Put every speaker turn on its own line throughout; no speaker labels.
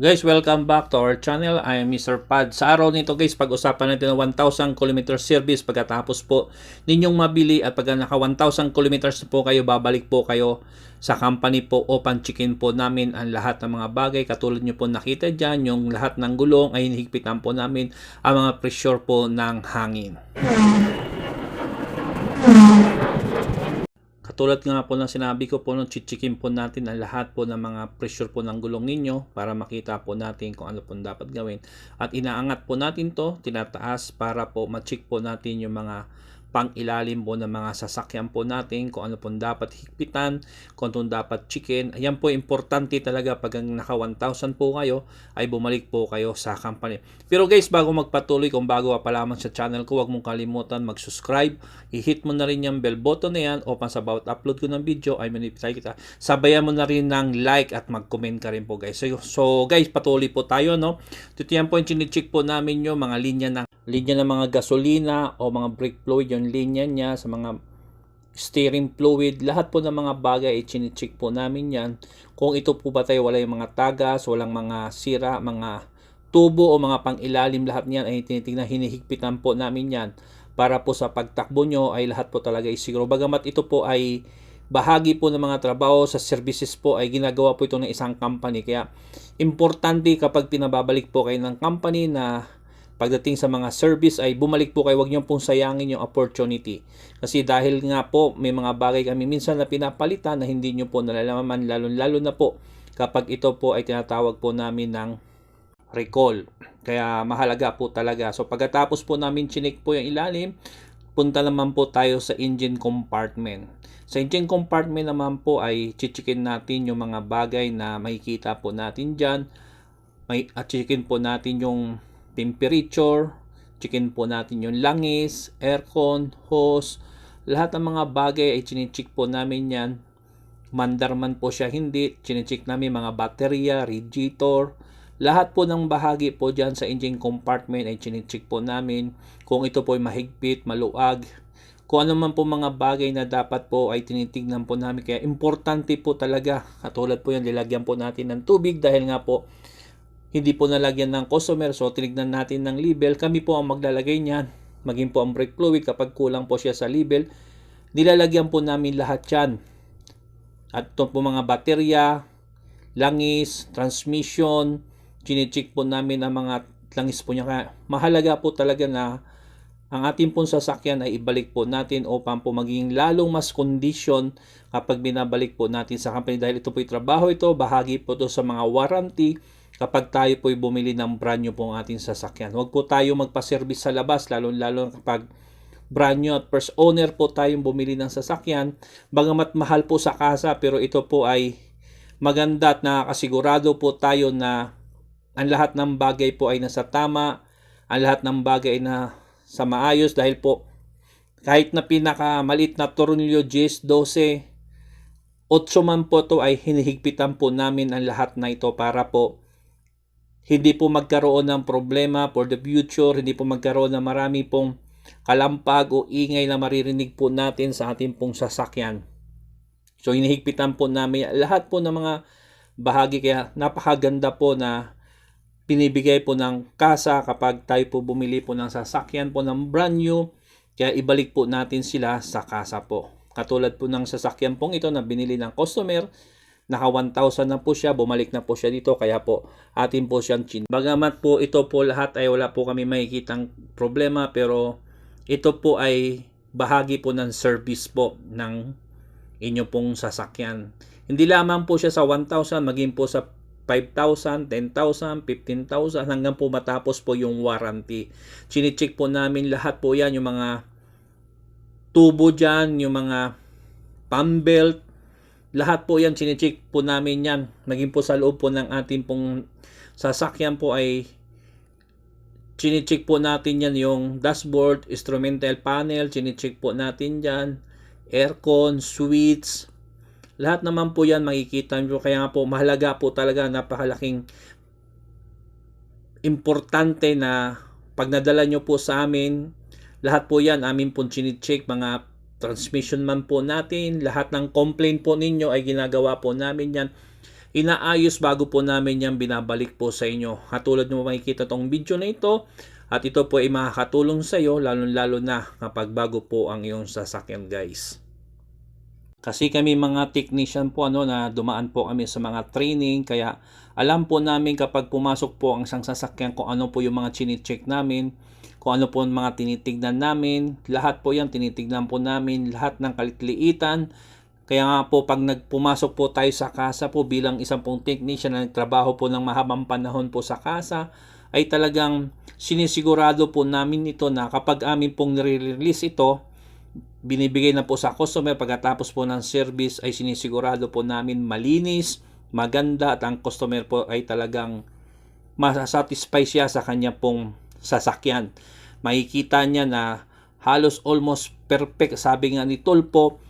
Guys, welcome back to our channel. I am Mr. Pad. Sa araw nito guys, pag-usapan natin ng 1,000 km service pagkatapos po ninyong mabili at pag naka 1,000 km po kayo, babalik po kayo sa company po upang checkin po namin ang lahat ng mga bagay. Katulad nyo po nakita dyan, yung lahat ng gulong ay hinihigpitan po namin ang mga pressure po ng hangin. Katulad nga po ng sinabi ko po, chichikin po natin ang lahat po ng mga pressure po ng gulong ninyo para makita po natin kung ano po dapat gawin. At inaangat po natin to, tinataas para po ma-check po natin yung mga pang-ilalim po ng mga sasakyan po natin, kung ano po dapat higpitan, kung ano dapat chicken. Ayan po, importante talaga pag naka 1,000 po kayo, ay bumalik po kayo sa company. Pero guys, bago magpatuloy, kung bago pa lamang sa channel ko, huwag mong kalimutan mag-subscribe. I-hit mo na rin yung bell button na yan upang sa bawat upload ko ng video ay manipitay kita. Sabayan mo na rin ng like at mag-comment ka rin po guys. So guys, patuloy po tayo, no? Ito yan po yung chine-check po namin yung mga linya ng mga gasolina o mga brake fluid, yung linya niya sa mga steering fluid, lahat po ng mga bagay ay chine-check po namin yan. Kung ito po ba tayo wala yung mga tagas, walang mga sira, mga tubo o mga pang-ilalim, lahat niyan ay tinitingnan, hinihigpitan po namin yan para po sa pagtakbo nyo ay lahat po talaga isiguro. Bagamat ito po ay bahagi po ng mga trabaho sa services po, ay ginagawa po ito ng isang company. Kaya importante kapag pinababalik po kayo ng company na pagdating sa mga service ay bumalik po kayo, huwag nyo pong sayangin yung opportunity. Kasi dahil nga po may mga bagay kami minsan na pinapalitan na hindi nyo po nalalaman, lalo na po kapag ito po ay tinatawag po namin ng recall. Kaya mahalaga po talaga. So pagkatapos po namin chinek po yung ilalim, punta naman po tayo sa engine compartment. Sa engine compartment naman po ay chichikin natin yung mga bagay na makikita po natin dyan. At chichikin po natin yung temperature, chicken po natin yung langis, aircon, hose, lahat ng mga bagay ay chine-check po namin yan. Mandar man po siya hindi, chine-check namin mga baterya, radiator, lahat po ng bahagi po dyan sa engine compartment ay chine-check po namin. Kung ito po ay mahigpit, maluag, kung ano man po mga bagay na dapat po ay tinitignan po namin. Kaya importante po talaga, katulad po yan, lilagyan po natin ng tubig dahil nga po hindi po nalagyan ng customer, so tinignan natin ng label. Kami po ang maglalagay niyan, maging po ang brake fluid kapag kulang po siya sa label, nilalagyan po namin lahat yan. At ito po mga baterya, langis, transmission, chine-check po namin ang mga langis po niya. Kaya mahalaga po talaga na ang ating pong sasakyan ay ibalik po natin upang po maging lalong mas condition kapag binabalik po natin sa company. Dahil ito po yung trabaho ito, bahagi po ito sa mga warranty kapag tayo po bumili ng brand new po ang ating sasakyan. Huwag po tayo magpa-service sa labas, lalo kapag brand new at first owner po tayong bumili ng sasakyan. Bagamat mahal po sa casa, pero ito po ay maganda at nakakasigurado po tayo na ang lahat ng bagay po ay nasa tama, ang lahat ng bagay na sa maayos, dahil po kahit na pinakamalit na tornilyo 10, 12, 8 man po to ay hinihigpitan po namin ang lahat na ito para po hindi po magkaroon ng problema for the future, hindi po magkaroon ng marami pong kalampag o ingay na maririnig po natin sa ating pong sasakyan. So hinihigpitan po namin lahat po ng mga bahagi, kaya napakaganda po na pinibigay po ng casa kapag tayo po bumili po ng sasakyan po ng brand new, kaya ibalik po natin sila sa casa po. Katulad po ng sasakyan pong ito na binili ng customer, naka 1,000 na po siya, bumalik na po siya dito, kaya po atin po siyang chin. Bagamat po ito po lahat ay wala po kami makikitang problema, pero ito po ay bahagi po ng service po ng inyo pong sasakyan. Hindi lamang po siya sa 1,000, maging po sa 5,000, 10,000, 15,000 hanggang po matapos po yung warranty. Chine-check po namin lahat po yan, yung mga tubo dyan, yung mga pump belt, lahat po yan, chine-check po namin yan. Naging po sa loob po ng ating pong sasakyan po ay chine-check po natin yan, yung dashboard, instrumental panel, chine-check po natin yan, aircon, switch, lahat naman po yan makikita nyo. Kaya nga po mahalaga po talaga, napakalaking importante na pag nadala nyo po sa amin, lahat po yan amin po chine-check. Mga transmission man po natin, lahat ng complaint po ninyo ay ginagawa po namin yan. inaayos bago po namin yan binabalik po sa inyo. Katulad nyo makikita tong video na ito, at ito po ay makakatulong sa iyo lalo na kapag bago po ang iyong sasakyan guys. Kasi kami mga technician po na dumaan po kami sa mga training, kaya alam po namin kapag pumasok po ang isang sasakyan kung ano po yung mga chine-check namin, kung ano po ang mga tinitignan namin, lahat po yan tinitignan po namin, lahat ng kalitliitan. Kaya nga po pag nagpumasok po tayo sa casa po bilang isang pong technician na nagtrabaho po ng mahabang panahon po sa casa, ay talagang sinisigurado po namin ito na kapag amin pong nire-release ito, binibigay na po sa customer pagkatapos po ng service, ay sinisigurado po namin malinis, maganda, at ang customer po ay talagang masasatisfy siya sa kanya pong sasakyan. Makikita niya na halos almost perfect, sabi nga ni Tulpo,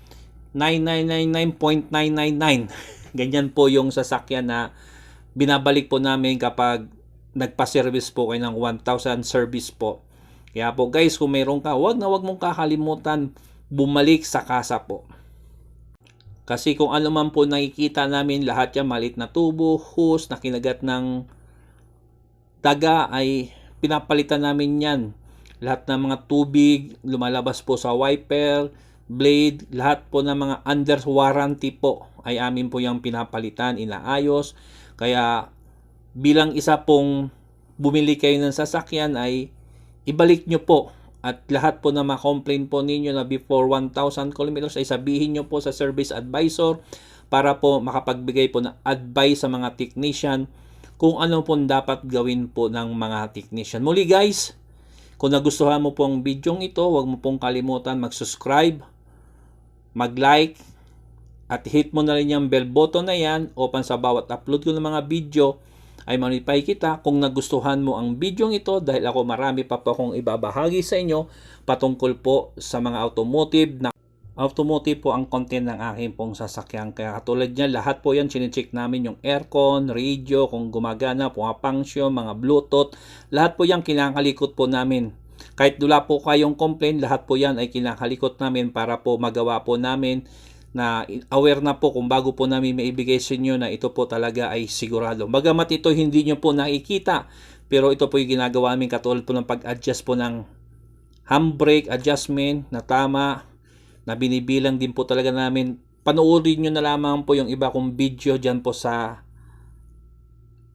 9999.999. Ganyan po yung sasakyan na binabalik po namin kapag nagpa-service po kayo ng 1,000 service po. Kaya po guys, kung mayroon ka, wag mong kakalimutan bumalik sa casa po. Kasi kung ano man po nakikita namin, lahat yan malit na tubo, hose, na kinagat ng daga, ay pinapalitan namin yan. Lahat ng mga tubig, lumalabas po sa wiper, blade, lahat po ng mga under warranty po ay amin po yung pinapalitan, inaayos. Kaya bilang isa pong bumili kayo ng sasakyan, ay ibalik nyo po, at lahat po na ma-complain po ninyo na before 1,000 kilometers ay sabihin nyo po sa service advisor para po makapagbigay po ng advice sa mga technician kung ano po dapat gawin po ng mga technician. Muli guys, kung nagustuhan mo po ang video ito, huwag mo pong kalimutan mag-subscribe, mag-like, at hit mo na rin yung bell button na yan upang sa bawat upload ko ng mga video ay manipay kita kung nagustuhan mo ang video ito, dahil ako marami pa po akong ibabahagi sa inyo patungkol po sa mga automotive po ang content ng aking pong sasakyan. Kaya katulad niya, lahat po yan chinecheck namin, yung aircon, radio, kung gumagana, pumapangsyon, mga bluetooth, lahat po yan kinakalikot po namin. Kahit wala po kayong complaint, lahat po yan ay kinakalikot namin para po magawa po namin na aware na po kung bago po namin maibigay sa inyo na ito po talaga ay sigurado. Bagamat ito hindi nyo po nakikita, pero ito po yung ginagawa namin, katulad po ng pag-adjust po ng handbrake adjustment na tama, na binibilang din po talaga namin. Panoorin nyo na lamang po yung iba kong video dyan po sa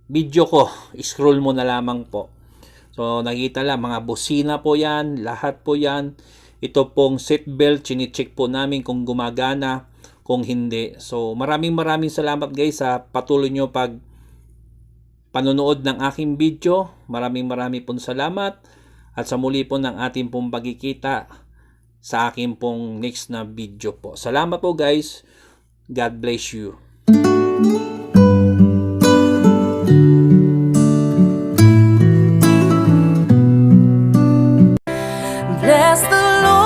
video ko, scroll mo na lamang po. So nakita lang, mga busina po yan, lahat po yan. Ito pong seatbelt, chine-check po namin kung gumagana, kung hindi. So maraming salamat guys sa patuloy nyo pag panonood ng aking video. Maraming pong salamat, at sa muli po ng ating pong pagkikita sa aking pong next na video po. Salamat po guys. God bless you.
Bless the Lord.